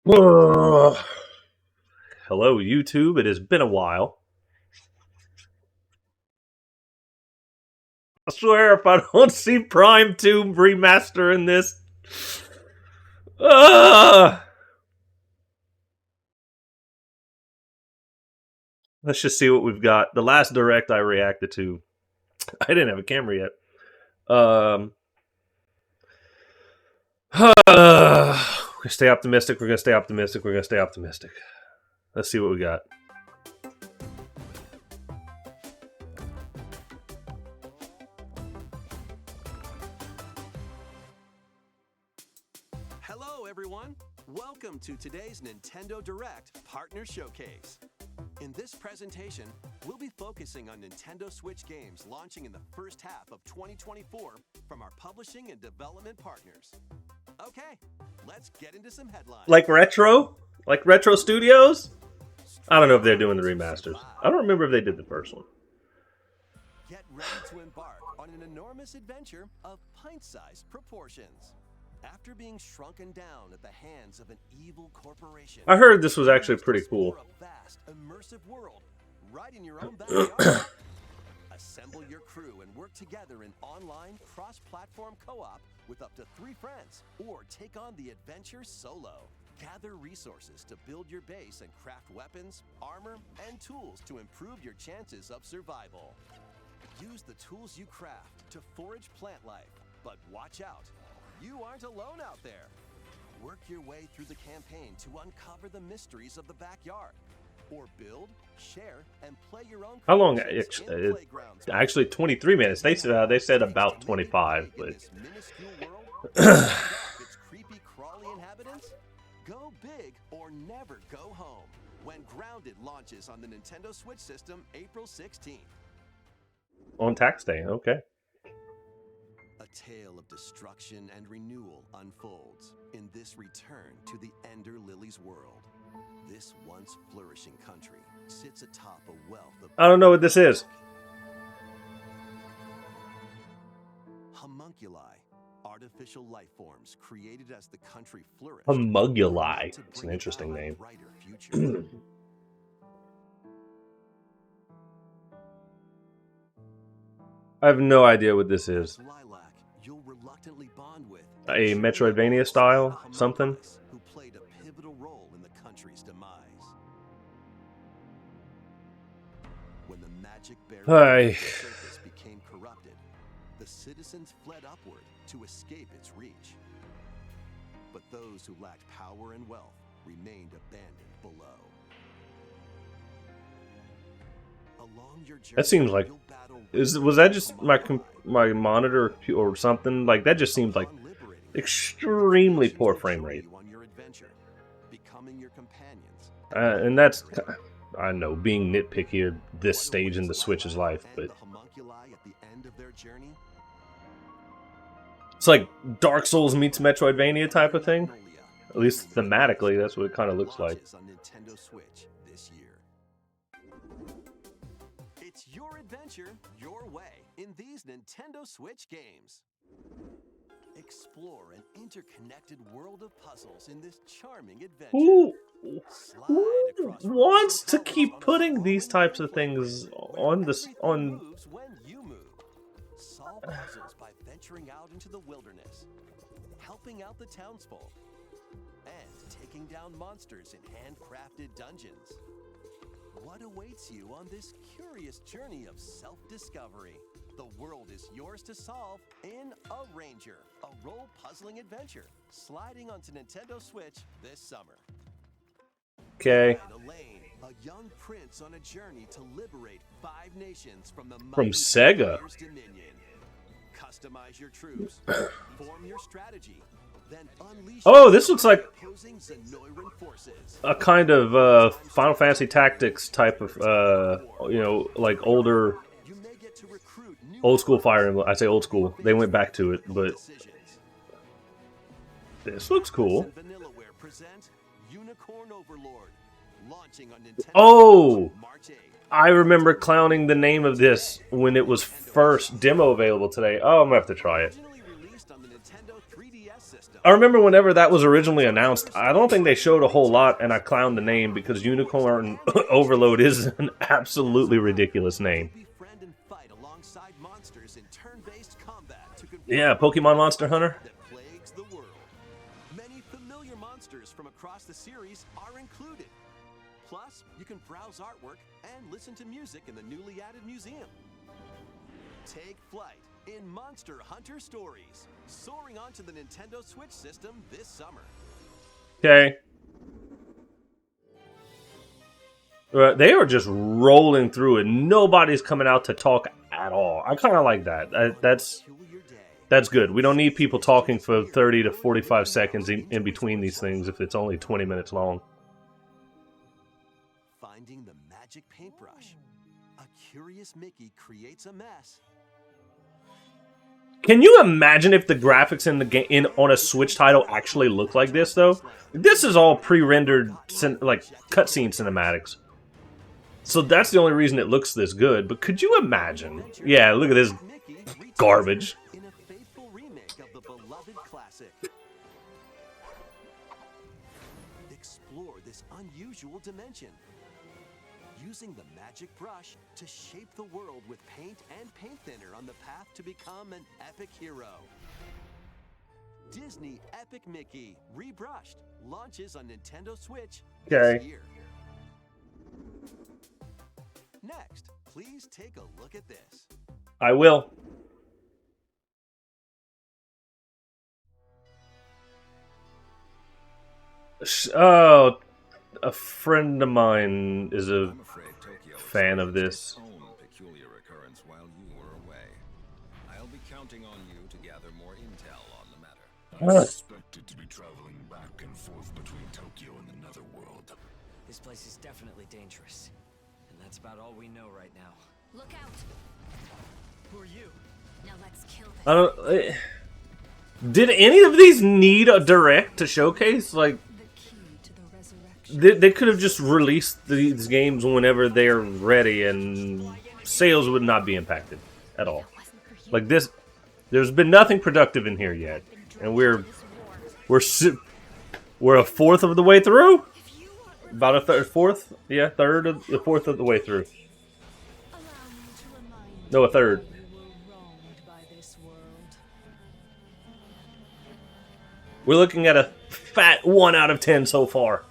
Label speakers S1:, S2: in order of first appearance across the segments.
S1: Hello, YouTube. It has been a while. I swear, if I don't see Prime 2 remaster in this. Let's just see what we've got. The last direct I reacted to, I didn't have a camera yet. We're gonna stay optimistic. We're gonna stay optimistic. We're gonna stay optimistic. Let's see what we got.
S2: Hello, everyone. Welcome to today's Nintendo Direct Partner Showcase. In this presentation, we'll be focusing on Nintendo Switch games launching in the first half of 2024 from our publishing and development partners. Okay, let's get into some headlines.
S1: Like Retro? Like Retro Studios? I don't know if they're doing the remasters. I don't remember if they did the first one.
S2: Get ready to embark on an enormous adventure of pint-sized proportions. After being shrunken down at the hands of an evil corporation,
S1: I heard this was actually pretty cool.
S2: A vast, immersive world, right in your own backyard. Assemble your crew and work together in online cross-platform co-op with up to 3 friends, or take on the adventure solo. Gather resources to build your base and craft weapons, armor, and tools to improve your chances of survival. Use the tools you craft to forage plant life, but watch out. You aren't alone out there. Work your way through the campaign to uncover the mysteries of the backyard. Or build, share, and play your own.
S1: How long? Actually, 23 minutes. They said about 25, but.
S2: Its creepy, crawly inhabitants? Go big or never go home. When Grounded launches on the Nintendo Switch system April 16th.
S1: On tax day, okay.
S2: A tale of destruction and renewal unfolds in this return to the Ender Lilies world. This once flourishing country sits atop a wealth of...
S1: I don't know what this is.
S2: Homunculi, artificial life forms created as the country flourished.
S1: Homunculi. It's an interesting name. I have no idea what this is. A Metroidvania style something?
S2: Who played a pivotal role in the country's demise. When the magic barrier surface became corrupted, the citizens fled upward to escape its reach. But those who lacked power and wealth remained abandoned below. Along your journey,
S1: that seems like was that just my monitor or something? Like that just seems like extremely poor frame rate. And that's, I know, being nitpicky at this stage in the Switch's life, but it's like Dark Souls meets Metroidvania type of thing. At least thematically, that's what it kind of looks like.
S2: It's your adventure, your way, in these Nintendo Switch games. Explore an interconnected world of puzzles in this charming adventure.
S1: Who wants to keep putting these types of things on this on?
S2: When you move, solve puzzles by venturing out into the wilderness, helping out the townsfolk, and taking down monsters in handcrafted dungeons. What awaits you on this curious journey of self-discovery? The world is yours to solve in A Ranger, a role-puzzling adventure, sliding onto Nintendo Switch this summer.
S1: Okay.
S2: Elaine, a young prince on a journey to liberate 5 nations from the
S1: Sega.
S2: Dominion. Customize your troops, form your strategy, then unleash.
S1: Oh, this looks like a kind of Final Fantasy Tactics type of, like older. Old school Fire Emblem. I say old school. They went back to it, but this looks cool. Oh, I remember clowning the name of this when it was first demo available today. Oh, I'm gonna have to try it.
S2: Released on the Nintendo 3DS system,
S1: I remember whenever that was originally announced, I don't think they showed a whole lot, and I clowned the name because Unicorn Overload is an absolutely ridiculous name.
S2: Befriend and fight alongside monsters in turn-based combat to confront
S1: Yeah, Pokemon Monster Hunter.
S2: that plagues the world. Many familiar monsters from across the series are included. Plus, you can browse artwork and listen to music in the newly added museum. Take flight in Monster Hunter Stories, soaring onto the Nintendo Switch system this summer.
S1: Okay. They are just rolling through it. Nobody's coming out to talk at all. I kind of like that. That's good. We don't need people talking for 30 to 45 seconds in between these things if it's only 20 minutes long.
S2: Finding the magic paintbrush. A curious Mickey creates a mess.
S1: Can you imagine if the graphics in the game on a Switch title actually look like this, though? This is all pre-rendered, like cutscene cinematics. So that's the only reason it looks this good. But could you imagine? Yeah, look at this garbage.
S2: In a faithful remake of the beloved classic. Explore this unusual dimension. Using the magic brush to shape the world with paint and paint thinner on the path to become an epic hero. Disney Epic Mickey Rebrushed launches on Nintendo Switch this year. Next, please take a look at this.
S1: I will. Oh, a friend of mine is a fan of this.
S3: Peculiar occurrence while you were away. I'll be counting on you to gather more intel on the matter.
S4: I suspected to be traveling back and forth between Tokyo and the Netherworld.
S5: This place is definitely dangerous. And that's about all we know right now.
S6: Look out!
S5: Who are you?
S6: Now let's kill this.
S1: I don't. Did any of these need a direct to showcase? Like,
S6: The key to the resurrection.
S1: they could have just released these games whenever they're ready, and sales would not be impacted at all. Like this, there's been nothing productive in here yet, and we're a fourth of the way through. About a fourth, yeah, the fourth of the way through. No, a third. We're looking at a fat 1 out of 10 so far.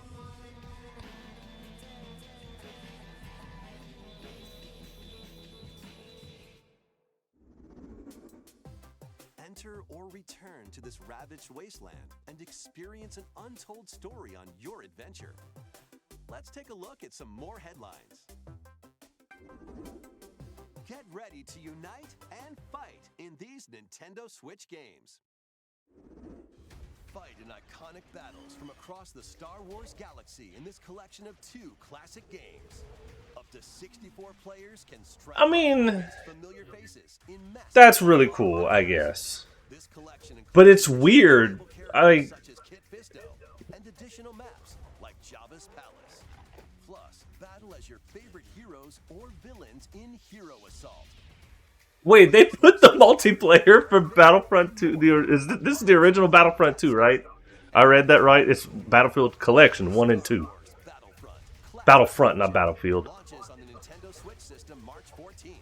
S2: Enter or return to this ravaged wasteland and experience an untold story on your adventure. Let's take a look at some more headlines. Get ready to unite and fight in these Nintendo Switch games. Fight in iconic battles from across the Star Wars galaxy in this collection of 2 classic games. Up to 64 players can strike familiar faces in massive
S1: That's really cool, I guess.
S2: This collection
S1: But it's weird.
S2: such as Kit Fisto and additional maps like Jabba's Palace. Plus, battle as your favorite heroes or villains in Hero Assault.
S1: Wait, they put the multiplayer for Battlefront 2. This is the original Battlefront 2, right? I read that right? It's Battlefield Collection 1 and 2. Battlefront, not Battlefield.
S2: Launches on the Nintendo Switch system March 14th.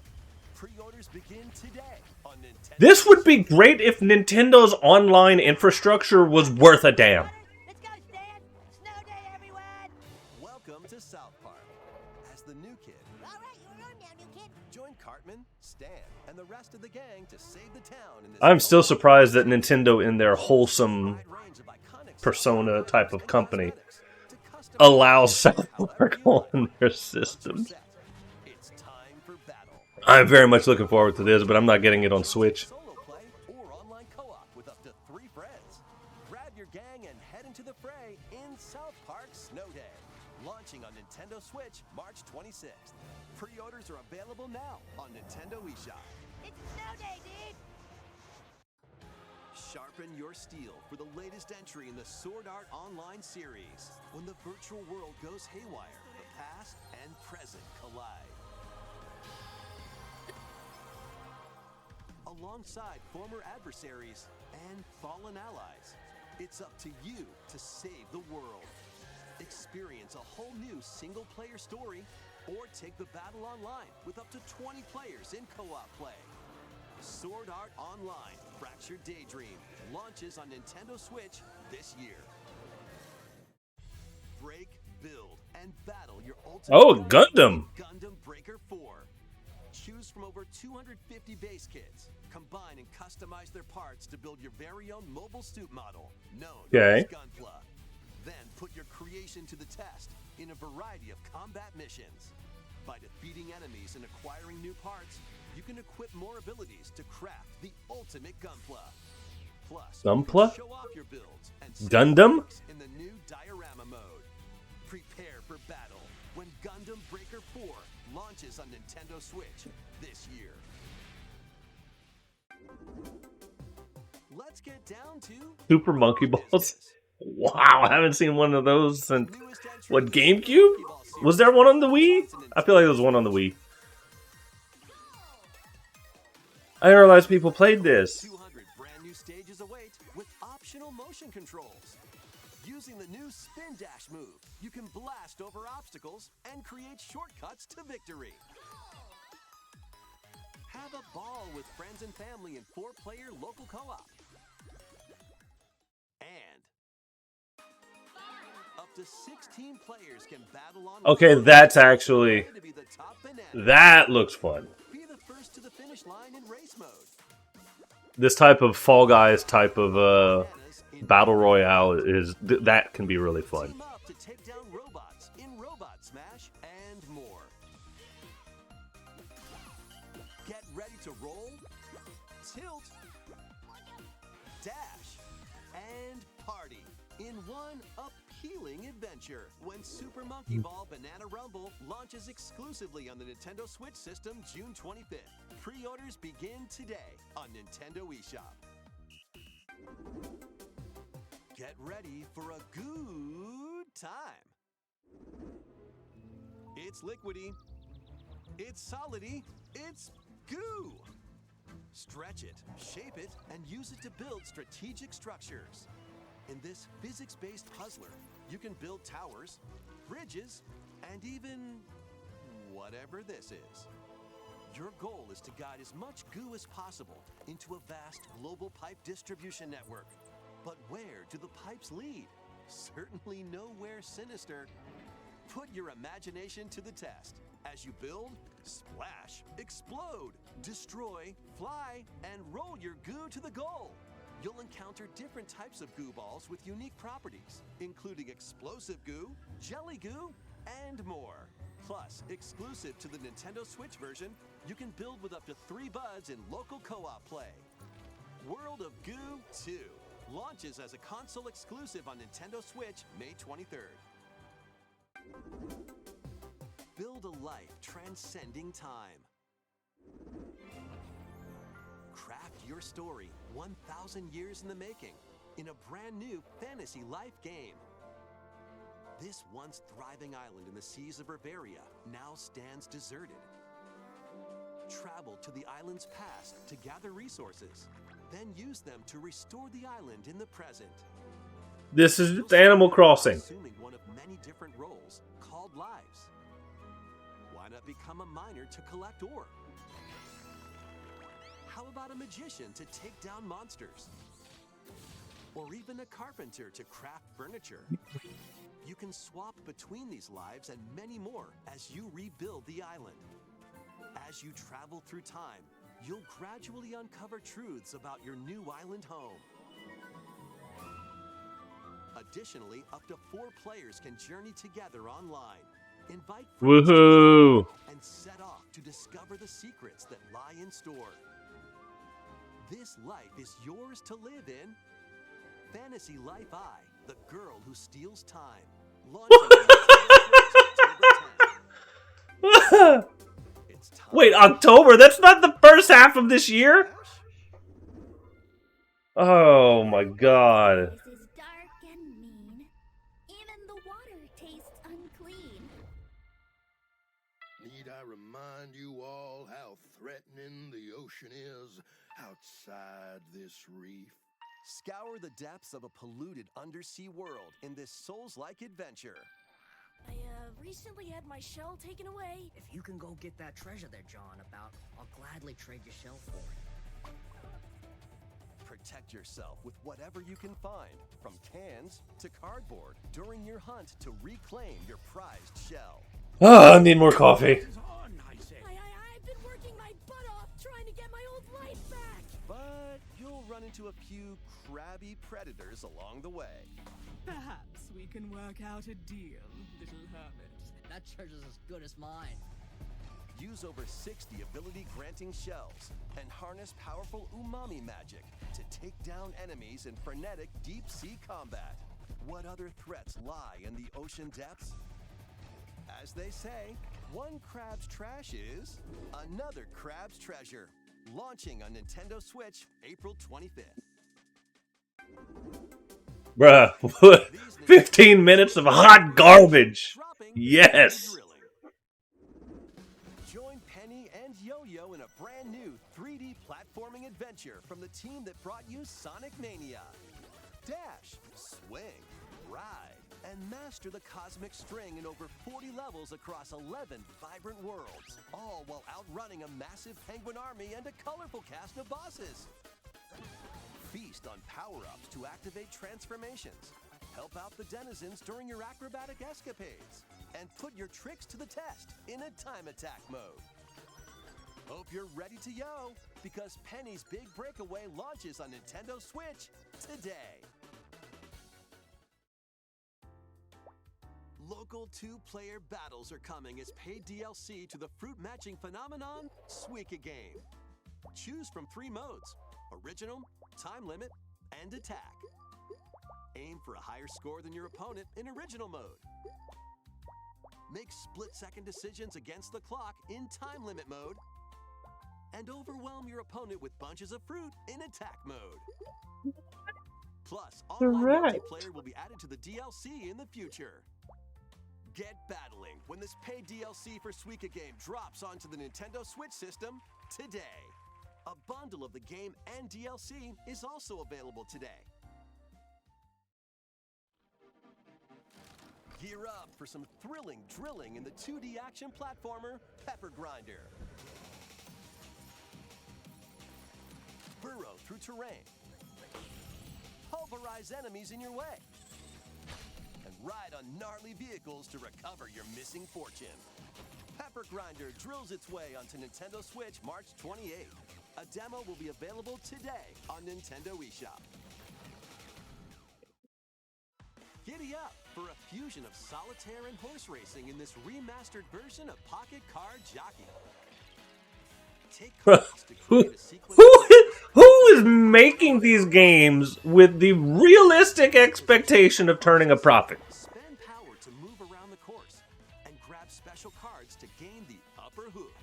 S2: Pre-orders begin today on Nintendo.
S1: This would be great if Nintendo's online infrastructure was worth a damn.
S6: Let's go, Stan! Snow day, everyone!
S2: Welcome to South Park. As the new kid,
S6: Alright, you're on now, new kid.
S2: join Cartman, Stan, and the rest of the gang to save the town in this
S1: I'm still surprised that Nintendo, in their wholesome
S2: wide range of iconic
S1: persona type of company,
S2: to customize
S1: allows South Park on their systems.
S2: set. It's time for battle.
S1: I'm very much looking forward to this, but I'm not getting it on Switch.
S2: Solo play or online co-op with up to 3 friends. Grab your gang and head into the fray in South Park Snow Day. Launching on Nintendo Switch March 26th. Pre-orders are available now on Nintendo eShop.
S6: It's snow day, dude!
S2: Sharpen your steel for the latest entry in the Sword Art Online series. When the virtual world goes haywire, the past and present collide. Alongside former adversaries and fallen allies, It's up to you to save the world. Experience a whole new single-player story, or take the battle online with up to 20 players in co-op play. Sword Art Online: Fractured Daydream launches on Nintendo Switch this year. Break, build, and battle your ultimate
S1: Oh,
S2: guide
S1: Gundam.
S2: in Gundam Breaker 4. Choose from over 250 base kits. Combine and customize their parts to build your very own mobile suit model, known
S1: Okay.
S2: as Gunpla. Then put your creation to the test in a variety of combat missions. By defeating enemies and acquiring new parts, you can equip more abilities to craft the ultimate Gunpla. Plus, you can
S1: Gunpla?
S2: show off your builds and
S1: Gundam?
S2: in the new diorama mode. Prepare for battle when Gundam Breaker 4 launches on Nintendo Switch this year. Let's get down to
S1: Super Monkey Balls.
S2: business.
S1: Wow, I haven't seen one of those since
S2: Newest entry
S1: what,
S2: in the
S1: GameCube?
S2: Monkey Ball series
S1: Was there one on the Wii?
S2: launches on
S1: I feel like there was one on the Wii. I didn't realize people played this.
S2: 200 brand new stages await with optional motion controls. Using the new Spin Dash move, you can blast over obstacles and create shortcuts to victory. Have a ball with friends and family in 4-player local co-op. And up to 16 players can battle on.
S1: Okay, that's actually...
S2: to be the top banana.
S1: That looks fun.
S2: Be the first to the finish line in race mode.
S1: This type of Fall Guys type of
S2: Bananas in
S1: battle royale is that can be really fun.
S2: Team up to take down robots in Robot Smash and more. Get ready to roll, tilt, dash, and party in one appealing adventure when Super Monkey Ball Banana Rumble launches exclusively on the Nintendo Switch system June 25th. Pre-orders begin today on Nintendo eShop. Get ready for a good time. It's liquidy, it's solidy, it's goo. Stretch it, shape it, and use it to build strategic structures. In this physics-based puzzler, you can build towers, bridges, and even whatever this is. Your goal is to guide as much goo as possible into a vast global pipe distribution network. But where do the pipes lead? Certainly nowhere sinister. Put your imagination to the test as you build, splash, explode, destroy, fly, and roll your goo to the goal. You'll encounter different types of goo balls with unique properties, including explosive goo, jelly goo, and more. Plus, exclusive to the Nintendo Switch version, you can build with up to 3 buds in local co-op play. World of Goo 2 launches as a console exclusive on Nintendo Switch May 23rd. Build a life transcending time. Craft your story 1,000 years in the making in a brand new fantasy life game. This once thriving island in the seas of Riveria now stands deserted. Travel to the island's past to gather resources, then use them to restore the island in the present.
S1: This is Animal Crossing.
S2: Assuming one of many different roles called lives. Why not become a miner to collect ore? How about a magician to take down monsters? Or even a carpenter to craft furniture? You can swap between these lives and many more as you rebuild the island. As you travel through time, you'll gradually uncover truths about your new island home. Additionally, up to 4 players can journey together online. Invite friends to
S1: Woohoo!
S2: and set off to discover the secrets that lie in store. This life is yours to live in. Fantasy Life I, the girl who steals time. Launching on October 10th. It's time.
S1: Wait, October? That's not the first half of this year? Oh my god.
S6: This is dark and mean. Even the water tastes unclean.
S4: Need I remind you all how threatening the ocean is outside this reef?
S2: Scour the depths of a polluted undersea world in this Souls-like adventure.
S7: I recently had my shell taken away.
S5: If you can go get that treasure there, John, I'll gladly trade your shell for it.
S2: Protect yourself with whatever you can find, from cans to cardboard, during your hunt to reclaim your prized shell.
S1: Ah, I need more coffee.
S7: I've been working my butt off trying to get my old life back.
S2: But you'll run into a few crabby predators along the way.
S8: Perhaps we can work out a deal, little hermit.
S5: That treasure's as good as mine.
S2: Use over 60 ability-granting shells and harness powerful umami magic to take down enemies in frenetic deep-sea combat. What other threats lie in the ocean depths? As they say, one crab's trash is another crab's treasure. Launching on Nintendo Switch April 25th.
S1: Bruh, 15 minutes of hot garbage. Yes.
S2: Join Penny and Yo-Yo in a brand new 3D platforming adventure from the team that brought you Sonic Mania. Dash, swing, ride, and master the cosmic string in over 40 levels across 11 vibrant worlds, all while outrunning a massive penguin army and a colorful cast of bosses. Feast on power-ups to activate transformations, help out the denizens during your acrobatic escapades, and put your tricks to the test in a time attack mode. Hope you're ready to yo, because Penny's Big Breakaway launches on Nintendo Switch today. Local 2-player battles are coming as paid DLC to the fruit matching phenomenon, Suika Game. Choose from 3 modes: Original, Time Limit, and Attack. Aim for a higher score than your opponent in Original mode. Make split-second decisions against the clock in Time Limit mode. And overwhelm your opponent with bunches of fruit in Attack mode. Plus, online multiplayer will be added to the DLC in the future. Get battling when this paid DLC for Suika Game drops onto the Nintendo Switch system today. A bundle of the game and DLC is also available today. Gear up for some thrilling drilling in the 2D action platformer Pepper Grinder. Burrow through terrain. Pulverize enemies in your way. And ride on gnarly vehicles to recover your missing fortune. Pepper Grinder drills its way onto Nintendo Switch March 28th. A demo will be available today on Nintendo eShop. Giddy up for a fusion of solitaire and horse racing in this remastered version of Pocket Card Jockey. Take cards to create a sequence
S1: Who is making these games with the realistic expectation of turning a profit?
S2: Spend power to move around the course and grab special cards to gain the upper hook.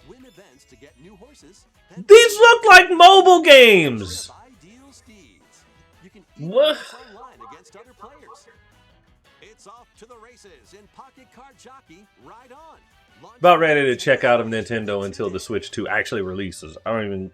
S2: Win events to get new horses.
S1: These look like mobile games.
S2: Ideal steeds. You can
S1: What?
S2: race online against other players. It's off to the races in Pocket Card Jockey. Ride on. Launch
S1: About ready to check out of Nintendo until the Switch 2 actually releases. I don't even...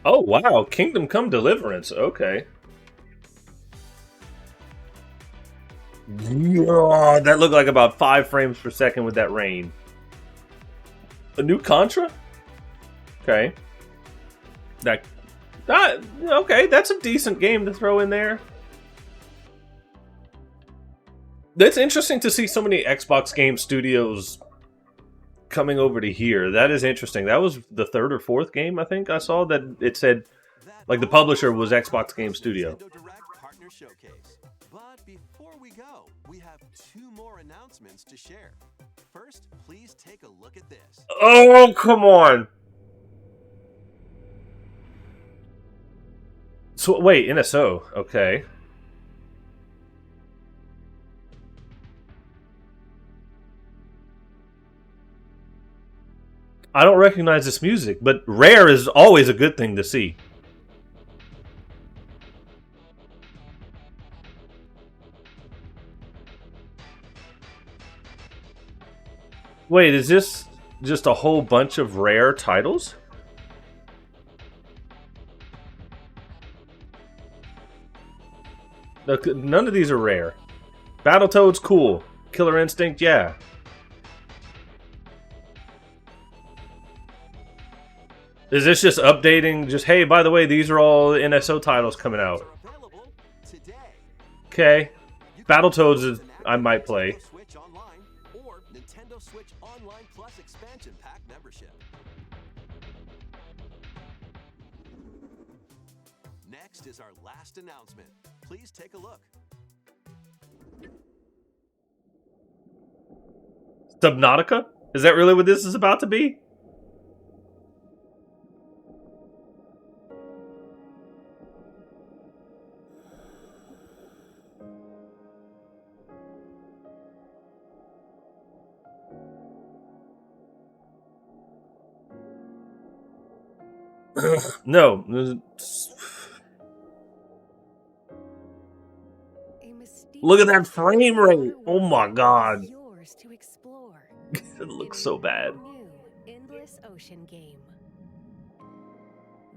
S1: Oh, wow. Kingdom Come Deliverance. Okay. Oh, that looked like about 5 frames per second with that rain. A new Contra? Okay. Okay, that's a decent game to throw in there. It's interesting to see so many Xbox Game Studios coming over to here. That is interesting. That was the 3rd or 4th game I think I saw that it said, like, the publisher was Xbox Game Studio.
S2: Nintendo Direct Partner Showcase. But before we go, we have 2 more announcements to share. first, please take a look at this.
S1: Oh, come on. So, wait, NSO. Okay. I don't recognize this music, but rare is always a good thing to see. Wait, is this just a whole bunch of rare titles? None of these are rare. Battletoads, cool. Killer Instinct, yeah. Is this just updating? Just, hey, by the way, these are all NSO titles coming out.
S2: Available today.
S1: Okay.
S2: You can
S1: Battletoads is,
S2: an app
S1: I might play.
S2: Nintendo Switch Online or Nintendo Switch Online Plus expansion pack membership. Next is our last announcement. Please take a look.
S1: Subnautica? Is that really what this is about to be? No. Look at that frame rate. Oh my god.
S7: Yours to explore.
S1: It looks so bad.
S7: New endless ocean game.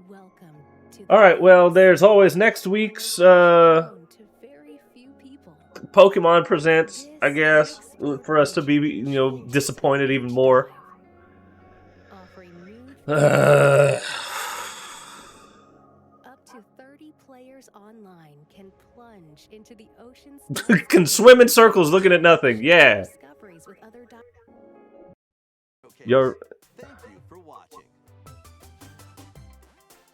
S7: Welcome to
S1: Alright, well, there's always next week's
S7: known to very few people.
S1: Pokemon Presents, I guess, for us to be, you know, disappointed even more.
S7: Offering new up to 30 players online can plunge into the ocean's
S1: Can swim in circles looking at nothing. Yeah.
S7: discoveries with other
S2: Okay.
S1: You're...
S2: Thank you for watching.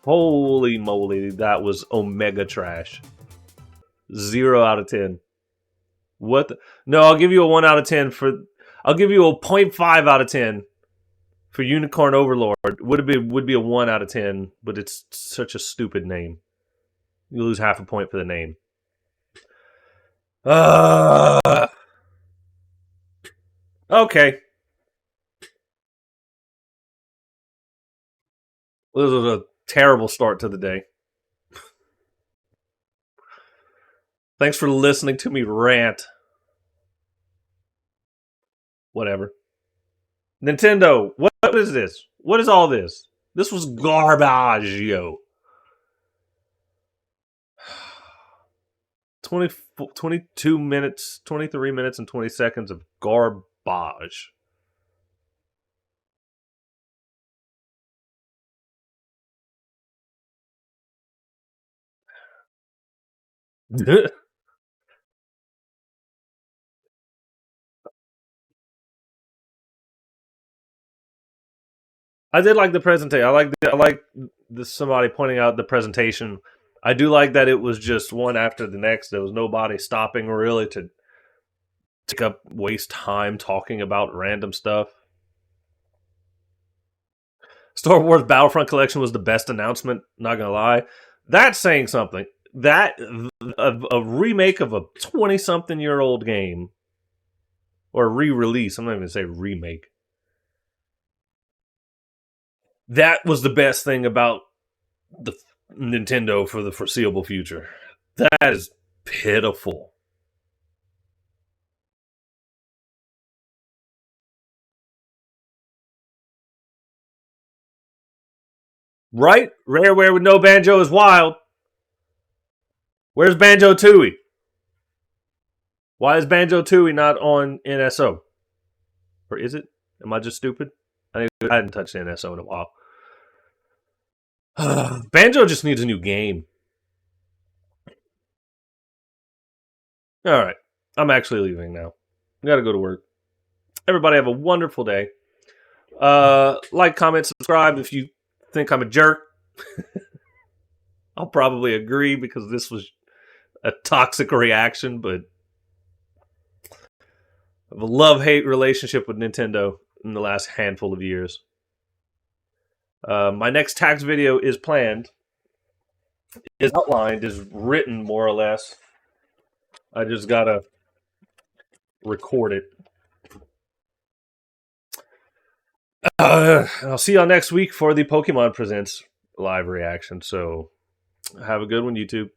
S1: Holy moly, that was Omega trash. 0 out of 10. What the... No, I'll give you a 1 out of 10 for... I'll give you a 0.5 out of 10 for Unicorn Overlord. Would be a 1 out of 10, but it's such a stupid name. You lose half a point for the name. Okay. This was a terrible start to the day. Thanks for listening to me rant. Whatever. Nintendo, what is this? What is all this? This was garbage, yo. 22 minutes, 23 minutes and 20 seconds of garbage. I did like the presentation. I like somebody pointing out the presentation. I do like that it was just one after the next. There was nobody stopping really to waste time talking about random stuff. Star Wars Battlefront Collection was the best announcement, not gonna lie. That's saying something. That a remake of a 20-something-year-old game, or re-release. I'm not even gonna say remake. That was the best thing about the Nintendo for the foreseeable future. That is pitiful. Right? Rareware with no Banjo is wild. Where's Banjo-Tooie? Why is Banjo-Tooie not on NSO? Or is it? Am I just stupid? I hadn't touched NSO in a while. Banjo just needs a new game. Alright. I'm actually leaving now. I gotta go to work. Everybody have a wonderful day. Like, comment, subscribe if you think I'm a jerk. I'll probably agree because this was a toxic reaction, but I have a love-hate relationship with Nintendo in the last handful of years. My next tax video is planned. Is outlined, is written more or less. I just gotta record it. I'll see y'all next week for the Pokemon Presents live reaction. So have a good one, YouTube.